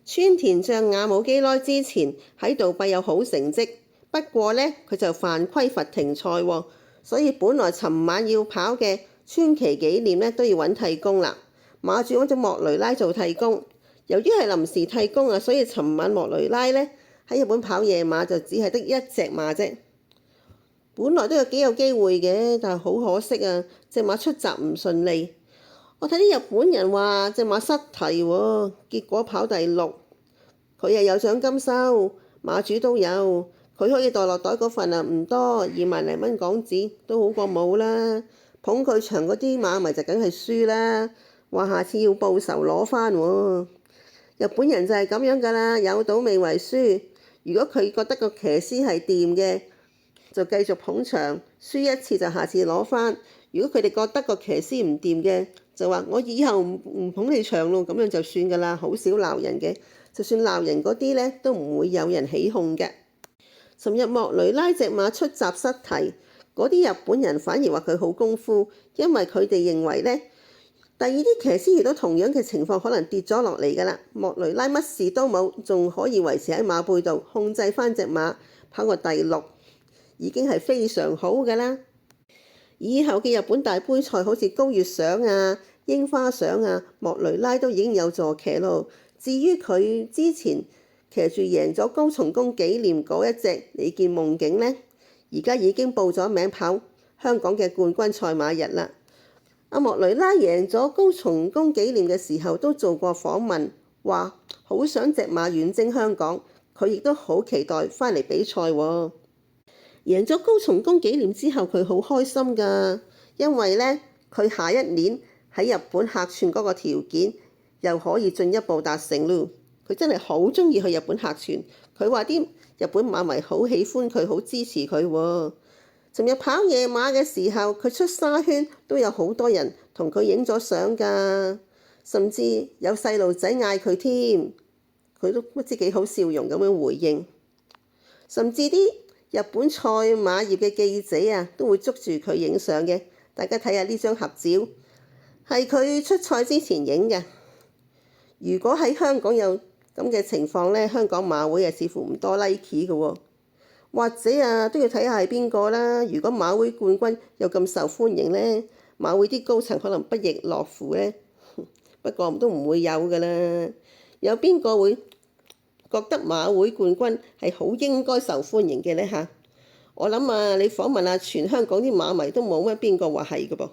川田將雅冇幾耐之前喺杜拜有好成績，不過呢，佢就犯規罰停賽喎，所以本來尋晚要跑嘅川崎紀念呢都要揾替工啦。馬主揾咗莫雷拉做替工，由於係臨時替工啊，所以尋晚莫雷拉呢喺日本跑夜馬就只係得一隻馬啫。本來都有幾有機會嘅，但係好可惜啊，隻馬出閘唔順利。我睇啲日本人話隻馬失蹄喎，結果跑第6。佢又有獎金收，馬主都有，佢可以袋落袋嗰份啊唔多，20,000零蚊港紙都好過冇啦。捧佢場嗰啲馬迷就梗係輸啦，話下次要報仇攞翻喎。日本人就係咁樣㗎啦，有賭未為輸。如果佢覺得個騎師係掂嘅，就繼續捧場，輸一次就下次攞翻。如果佢哋覺得個騎師唔掂嘅，就話我以後唔捧你場咯，咁樣就算㗎啦，好少鬧人嘅。就算鬧人嗰啲呢，都唔會有人起哄嘅。尋日莫雷拉隻馬出閘失蹄，嗰啲日本人反而話佢好功夫，因為佢哋認為呢，第二啲騎師遇到同樣嘅情況，可能跌咗落嚟㗎啦。莫雷拉乜事都冇，仲可以維持喺馬背度控制翻隻馬，跑過第6，已經係非常好㗎啦。以後嘅日本大杯賽好似高月賞啊、櫻花賞啊，莫雷拉都已經有坐騎咯。至於佢之前騎住贏咗高松宮紀念嗰一隻你見夢境呢，而家已經報咗名跑香港嘅冠軍賽馬日啦。阿莫雷拉贏咗高松宮紀念嘅時候都做過訪問，話好想隻馬遠征香港，佢亦都好期待翻嚟比賽喎。贏咗高松宮紀念之後，佢好開心㗎，因為呢，佢下一年喺日本客串嗰個條件又可以進一步達成咯。佢真係好中意去日本客串，佢話啲日本馬迷好喜歡佢，好支持佢喎。尋日跑夜馬嘅時候，佢出沙圈都有好多人同佢影咗相㗎，甚至有細路仔嗌佢添，佢都不知幾好笑容咁樣回應。甚至啲日本賽馬業嘅記者啊，都會捉住佢影相嘅。大家睇下呢張合照，係佢出賽之前影嘅。如果喺香港有咁嘅情況呢，香港馬會似乎唔多 like 嘅喎，或者都要睇下係邊個啦。如果馬會冠軍又咁受歡迎呢，馬會啲高層可能不亦樂乎呢。不過都唔會有㗎啦。有邊個會覺得馬會冠軍係好應該受歡迎嘅呢？我諗你訪問下全香港啲馬迷都冇乜邊個話係㗎噃。